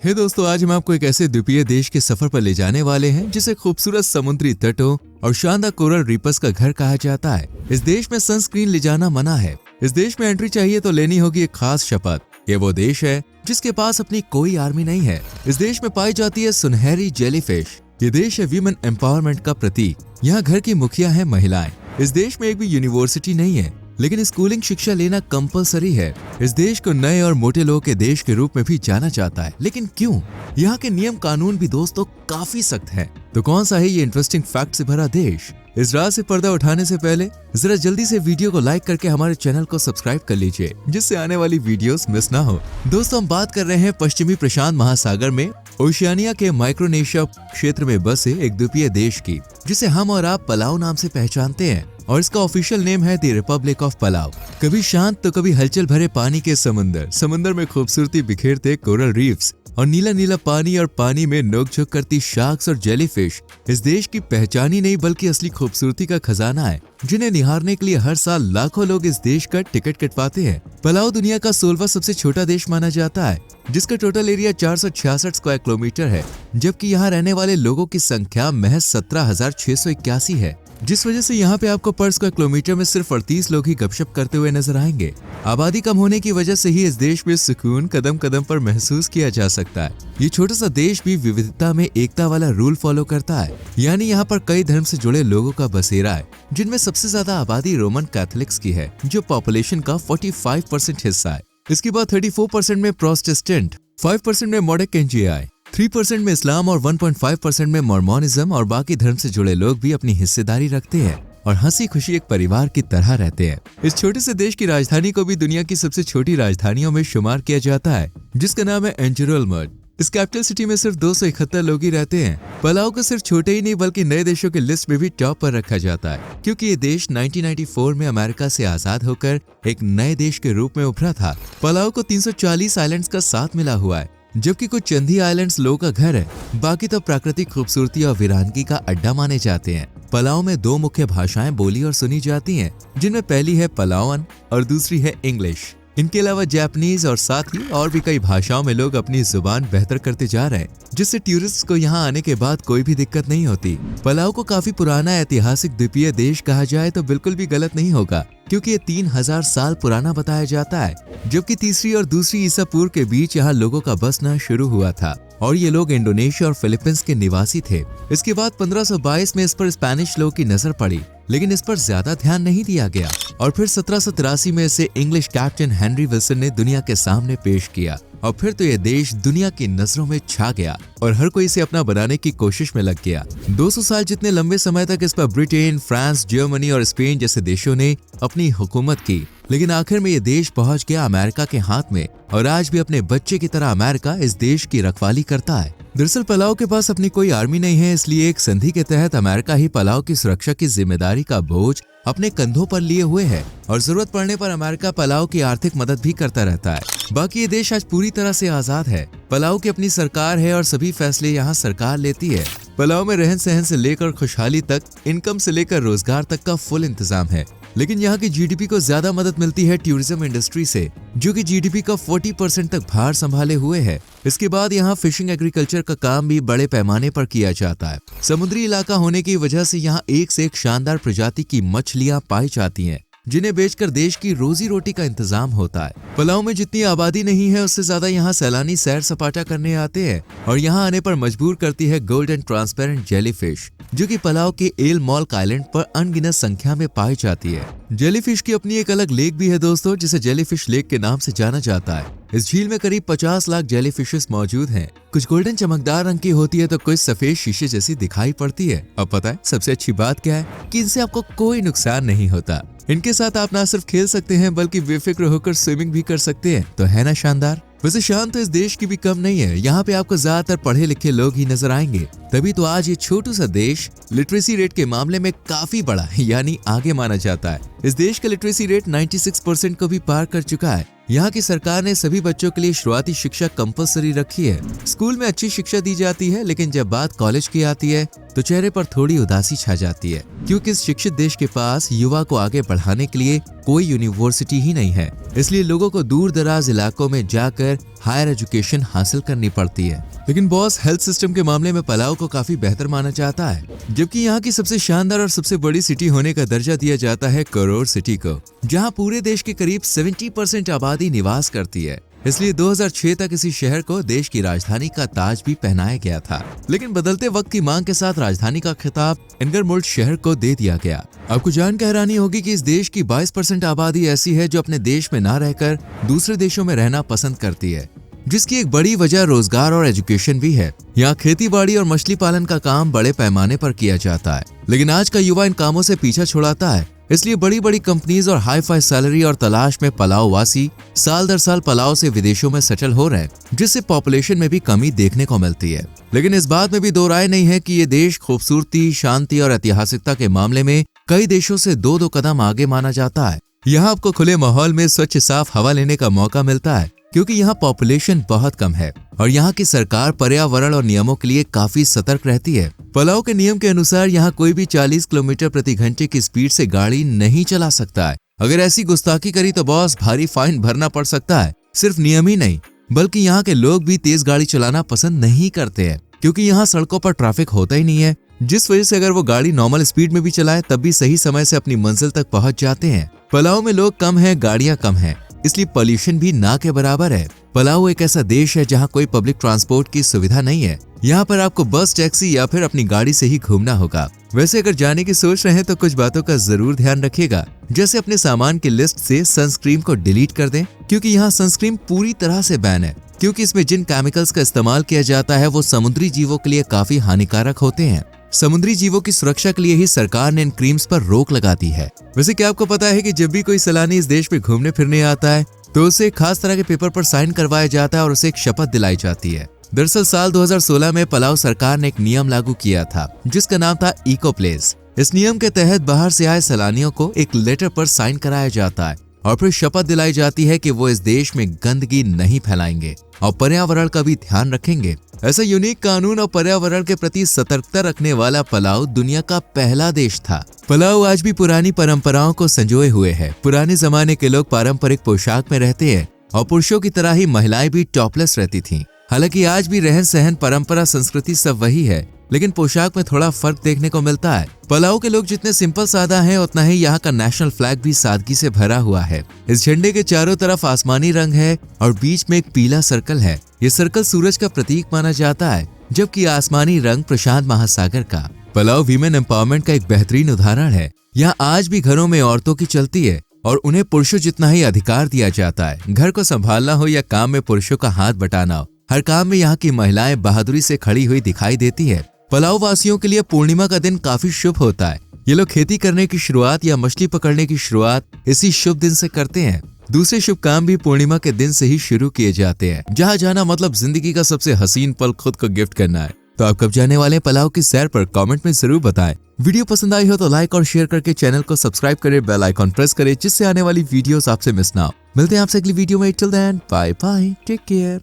हे दोस्तों, आज हम आपको एक ऐसे द्वीपीय देश के सफर पर ले जाने वाले हैं जिसे खूबसूरत समुद्री तटों और शानदार कोरल रीफ्स का घर कहा जाता है। इस देश में सनस्क्रीन ले जाना मना है। इस देश में एंट्री चाहिए तो लेनी होगी एक खास शपथ। ये वो देश है जिसके पास अपनी कोई आर्मी नहीं है। इस देश में पाई जाती है सुनहरी जेलीफिश। ये देश है वीमेन एम्पावरमेंट का प्रतीक। यहाँ घर की मुखिया है महिलाएं। इस देश में एक भी यूनिवर्सिटी नहीं है, लेकिन स्कूलिंग शिक्षा लेना कंपलसरी है। इस देश को नए और मोटे लोगों के देश के रूप में भी जाना जाता है, लेकिन क्यों? यहाँ के नियम कानून भी दोस्तों काफी सख्त हैं। तो कौन सा है ये इंटरेस्टिंग फैक्ट से भरा देश? इस रात से पर्दा उठाने से पहले जरा जल्दी से वीडियो को लाइक करके हमारे चैनल को सब्सक्राइब कर लीजिए, जिससे आने वाली वीडियोस मिस ना हो। दोस्तों, हम बात कर रहे हैं पश्चिमी प्रशांत महासागर में ओशियानिया के माइक्रोनेशिया क्षेत्र में बसे एक द्वीपीय देश की, जिसे हम और आप पलाव नाम से पहचानते हैं, और इसका ऑफिशियल नेम है द रिपब्लिक ऑफ पलाव। कभी शांत तो कभी हलचल भरे पानी के समंदर में खूबसूरती बिखेरते कोरल रीफ्स और नीला नीला पानी और पानी में नोक-झोंक करती शार्क्स और जेलीफिश इस देश की पहचान ही नहीं बल्कि असली खूबसूरती का खजाना है, जिन्हें निहारने के लिए हर साल लाखों लोग इस देश का टिकट कटवाते हैं। पलाव दुनिया का 16वां सबसे छोटा देश माना जाता है, जिसका टोटल एरिया 466 स्क्वायर किलोमीटर है, जबकि यहाँ रहने वाले लोगों की संख्या महज 17,681 है, जिस वजह से यहाँ पे आपको पर स्क्वायर किलोमीटर में सिर्फ 38 लोग ही गपशप करते हुए नजर आएंगे। आबादी कम होने की वजह से ही इस देश में सुकून कदम कदम पर महसूस किया जा सकता है। ये छोटा सा देश भी विविधता में एकता वाला रूल फॉलो करता है, यानी यहाँ पर कई धर्म से जुड़े लोगों का बसेरा है, जिनमें सबसे ज्यादा आबादी रोमन कैथोलिक्स की है, जो पॉपुलेशन का 45% हिस्सा है। इसके बाद 34% में प्रोटेस्टेंट, 5% में मोडेकेंजियाई, 3% में इस्लाम और 1.5% में मॉर्मोनिज्म और बाकी धर्म से जुड़े लोग भी अपनी हिस्सेदारी रखते हैं और हंसी खुशी एक परिवार की तरह रहते हैं। इस छोटे से देश की राजधानी को भी दुनिया की सबसे छोटी राजधानियों में शुमार किया जाता है, जिसका नाम है एंजरोलमर्ड। इस कैपिटल सिटी में सिर्फ 271 लोग ही रहते हैं। पलाव को सिर्फ छोटे ही नहीं बल्कि नए देशों की लिस्ट में भी टॉप पर रखा जाता है, क्योंकि ये देश 1994 में अमेरिका से आजाद होकर एक नए देश के रूप में उभरा था। पलाव को 340 आइलैंड्स का साथ मिला हुआ है, जबकि कुछ चंदी आइलैंड्स लोगों का घर है, बाकी तो प्राकृतिक खूबसूरती और वीरानगी का अड्डा माने जाते हैं। पलाव में 2 मुख्य भाषाएं बोली और सुनी जाती हैं, जिनमें पहली है पलावन और दूसरी है इंग्लिश। इनके अलावा जापानीज और साथ ही और भी कई भाषाओं में लोग अपनी जुबान बेहतर करते जा रहे हैं, जिससे टूरिस्ट को यहाँ आने के बाद कोई भी दिक्कत नहीं होती। पलाव को काफी पुराना ऐतिहासिक द्वीपीय देश कहा जाए तो बिल्कुल भी गलत नहीं होगा, क्योंकि ये 3000 साल पुराना बताया जाता है, जबकि तीसरी और दूसरी ईसा पूर्व के बीच यहाँ लोगों का बसना शुरू हुआ था और ये लोग इंडोनेशिया और फिलीपींस के निवासी थे। इसके बाद 1522 में इस पर स्पेनिश लोगों की नजर पड़ी, लेकिन इस पर ज्यादा ध्यान नहीं दिया गया और फिर 1783 में इसे इंग्लिश कैप्टन हेनरी विल्सन ने दुनिया के सामने पेश किया और फिर तो ये देश दुनिया की नजरों में छा गया और हर कोई इसे अपना बनाने की कोशिश में लग गया। 200 साल जितने लंबे समय तक इस पर ब्रिटेन, फ्रांस, जर्मनी और स्पेन जैसे देशों ने अपनी हुकूमत की, लेकिन आखिर में ये देश पहुंच गया अमेरिका के हाथ में और आज भी अपने बच्चे की तरह अमेरिका इस देश की रखवाली करता है। दरअसल पलाव के पास अपनी कोई आर्मी नहीं है, इसलिए एक संधि के तहत अमेरिका ही पलाव की सुरक्षा की जिम्मेदारी का बोझ अपने कंधों पर लिए हुए है और जरूरत पड़ने पर अमेरिका पलाव की आर्थिक मदद भी करता रहता है। बाकी ये देश आज पूरी तरह से आजाद है। पलाव की अपनी सरकार है और सभी फैसले यहाँ सरकार लेती है। पलाव में रहन सहन से लेकर खुशहाली तक, इनकम से लेकर रोजगार तक का फुल इंतजाम है, लेकिन यहाँ की जीडीपी को ज्यादा मदद मिलती है टूरिज्म इंडस्ट्री से, जो कि जीडीपी का 40% तक भार संभाले हुए है। इसके बाद यहाँ फिशिंग एग्रीकल्चर का काम भी बड़े पैमाने पर किया जाता है। समुद्री इलाका होने की वजह से यहाँ एक से एक शानदार प्रजाति की मछलियाँ पाई जाती हैं, जिन्हें बेचकर देश की रोजी रोटी का इंतजाम होता है। पलाव में जितनी आबादी नहीं है, उससे ज्यादा यहाँ सैलानी सैर सपाटा करने आते हैं और यहाँ आने पर मजबूर करती है गोल्डन ट्रांसपेरेंट जेलीफिश, जो कि पलाव के एल मॉल्क आइलैंड पर अनगिनत संख्या में पाई जाती है। जेलीफिश की अपनी एक अलग लेक भी है दोस्तों, जिसे जेलीफिश लेक के नाम से जाना जाता है। इस झील में करीब 50 लाख जेलीफिशेस मौजूद हैं। कुछ गोल्डन चमकदार रंग की होती है तो कुछ सफेद शीशे जैसी दिखाई पड़ती है। अब पता है सबसे अच्छी बात क्या है? कि इनसे आपको कोई नुकसान नहीं होता। इनके साथ आप ना सिर्फ खेल सकते हैं बल्कि बेफिक्र होकर स्विमिंग भी कर सकते हैं। तो है ना शानदार? वैसे शान तो इस देश की भी कम नहीं है। यहाँ पे आपको ज्यादातर पढ़े लिखे लोग ही नजर आएंगे, तभी तो आज ये छोटू सा देश लिटरेसी रेट के मामले में काफी बड़ा यानी आगे माना जाता है। इस देश का लिटरेसी रेट 96% को भी पार कर चुका है। यहाँ की सरकार ने सभी बच्चों के लिए शुरुआती शिक्षा कंपलसरी रखी है। स्कूल में अच्छी शिक्षा दी जाती है, लेकिन जब बात कॉलेज की आती है तो चेहरे पर थोड़ी उदासी छा जाती है, क्योंकि इस शिक्षित देश के पास युवा को आगे बढ़ाने के लिए कोई यूनिवर्सिटी ही नहीं है। इसलिए लोगों को दूर दराज इलाकों में जाकर हायर एजुकेशन हासिल करनी पड़ती है। लेकिन बॉस, हेल्थ सिस्टम के मामले में पलाऊ को काफी बेहतर माना जाता है, जबकि यहाँ की सबसे शानदार और सबसे बड़ी सिटी होने का दर्जा दिया जाता है करोड़ सिटी को, जहाँ पूरे देश के करीब 70% आबादी निवास करती है। इसलिए 2006 तक इसी शहर को देश की राजधानी का ताज भी पहनाया गया था। लेकिन बदलते वक्त की मांग के साथ राजधानी का खिताब इनगरमुल्ट शहर को दे दिया गया। आपको जानकर हैरानी होगी कि इस देश की 22% आबादी ऐसी है जो अपने देश में न रहकर दूसरे देशों में रहना पसंद करती है, जिसकी एक बड़ी वजह रोजगार और एजुकेशन भी है। यहाँ खेती बाड़ी और मछली पालन का काम बड़े पैमाने पर किया जाता है, लेकिन आज का युवा इन कामों से पीछा छुड़ाता है। इसलिए बड़ी बड़ी कंपनीज और हाई फाई सैलरी और तलाश में पलाऊ वासी साल दर साल पलाऊ से विदेशों में सेटल हो रहे हैं, जिससे पॉपुलेशन में भी कमी देखने को मिलती है। लेकिन इस बात में भी दो राय नहीं है कि ये देश खूबसूरती, शांति और ऐतिहासिकता के मामले में कई देशों से दो कदम आगे माना जाता है। यहाँ आपको खुले माहौल में स्वच्छ साफ हवा लेने का मौका मिलता है, क्योंकि यहाँ पॉपुलेशन बहुत कम है और यहाँ की सरकार पर्यावरण और नियमों के लिए काफी सतर्क रहती है। पलाऊ के नियम के अनुसार यहाँ कोई भी 40 किलोमीटर प्रति घंटे की स्पीड से गाड़ी नहीं चला सकता है। अगर ऐसी गुस्ताखी करी तो बॉस, भारी फाइन भरना पड़ सकता है। सिर्फ नियम ही नहीं, बल्कि यहाँ के लोग भी तेज गाड़ी चलाना पसंद नहीं करते हैं, क्योंकि यहाँ सड़कों पर ट्रैफिक होता ही नहीं है, जिस वजह से अगर वो गाड़ी नॉर्मल स्पीड में भी चलाए तब भी सही समय से अपनी मंजिल तक पहुंच जाते हैं। पलाऊ में लोग कम हैं, गाड़ियां कम हैं, इसलिए पॉल्यूशन भी ना के बराबर है। पलाऊ एक ऐसा देश है जहाँ कोई पब्लिक ट्रांसपोर्ट की सुविधा नहीं है। यहाँ पर आपको बस, टैक्सी या फिर अपनी गाड़ी से ही घूमना होगा। वैसे अगर जाने की सोच रहे हैं तो कुछ बातों का जरूर ध्यान रखिएगा, जैसे अपने सामान की लिस्ट से सनस्क्रीन को डिलीट कर दें, क्योंकि यहाँ सनस्क्रीन पूरी तरह से बैन है, क्योंकि इसमें जिन केमिकल्स का इस्तेमाल किया जाता है वो समुद्री जीवों के लिए काफी हानिकारक होते हैं। समुद्री जीवों की सुरक्षा के लिए ही सरकार ने इन क्रीम्स पर रोक लगा दी है। वैसे क्या आपको पता है कि जब भी कोई सैलानी इस देश में घूमने फिरने आता है तो उसे खास तरह के पेपर पर साइन करवाया जाता है और उसे एक शपथ दिलाई जाती है। दरअसल साल 2016 में पलाऊ सरकार ने एक नियम लागू किया था, जिसका नाम था इको प्लेस। इस नियम के तहत बाहर से आए सैलानियों को एक लेटर पर साइन कराया जाता है और फिर शपथ दिलाई जाती है कि वो इस देश में गंदगी नहीं फैलाएंगे और पर्यावरण का भी ध्यान रखेंगे। ऐसा यूनिक कानून और पर्यावरण के प्रति सतर्कता रखने वाला पलाऊ दुनिया का पहला देश था। पलाऊ आज भी पुरानी परंपराओं को संजोए हुए है। पुराने जमाने के लोग पारंपरिक पोशाक में रहते हैं और पुरुषों की तरह ही महिलाएं भी टॉपलेस रहती थीं। हालांकि आज भी रहन सहन, परंपरा, संस्कृति सब वही है, लेकिन पोशाक में थोड़ा फर्क देखने को मिलता है। पलाऊ के लोग जितने सिंपल सादा हैं, उतना ही यहाँ का नेशनल फ्लैग भी सादगी से भरा हुआ है। इस झंडे के चारों तरफ आसमानी रंग है और बीच में एक पीला सर्कल है। ये सर्कल सूरज का प्रतीक माना जाता है, जबकि आसमानी रंग प्रशांत महासागर का। पलाऊ वीमेन एम्पावरमेंट का एक बेहतरीन उदाहरण है। यहाँ आज भी घरों में औरतों की चलती है और उन्हें पुरुषों जितना ही अधिकार दिया जाता है। घर को संभालना हो या काम में पुरुषों का हाथ बटाना हो, हर काम में यहाँ की महिलाएं बहादुरी से खड़ी हुई दिखाई देती है। पलाऊ वासियों के लिए पूर्णिमा का दिन काफी शुभ होता है। ये लोग खेती करने की शुरुआत या मछली पकड़ने की शुरुआत इसी शुभ दिन से करते हैं। दूसरे शुभ काम भी पूर्णिमा के दिन से ही शुरू किए जाते हैं। जहाँ जाना मतलब जिंदगी का सबसे हसीन पल खुद को गिफ्ट करना है। तो आप कब जाने वाले पलाऊ की सैर पर कमेंट में जरूर बताएं। वीडियो पसंद आई हो तो लाइक और शेयर करके चैनल को सब्सक्राइब करें, बेल आइकॉन प्रेस करें, जिससे आने वाली वीडियोस आपसे मिस ना हो। मिलते हैं आपसे अगली वीडियो में। Till then bye bye, take care.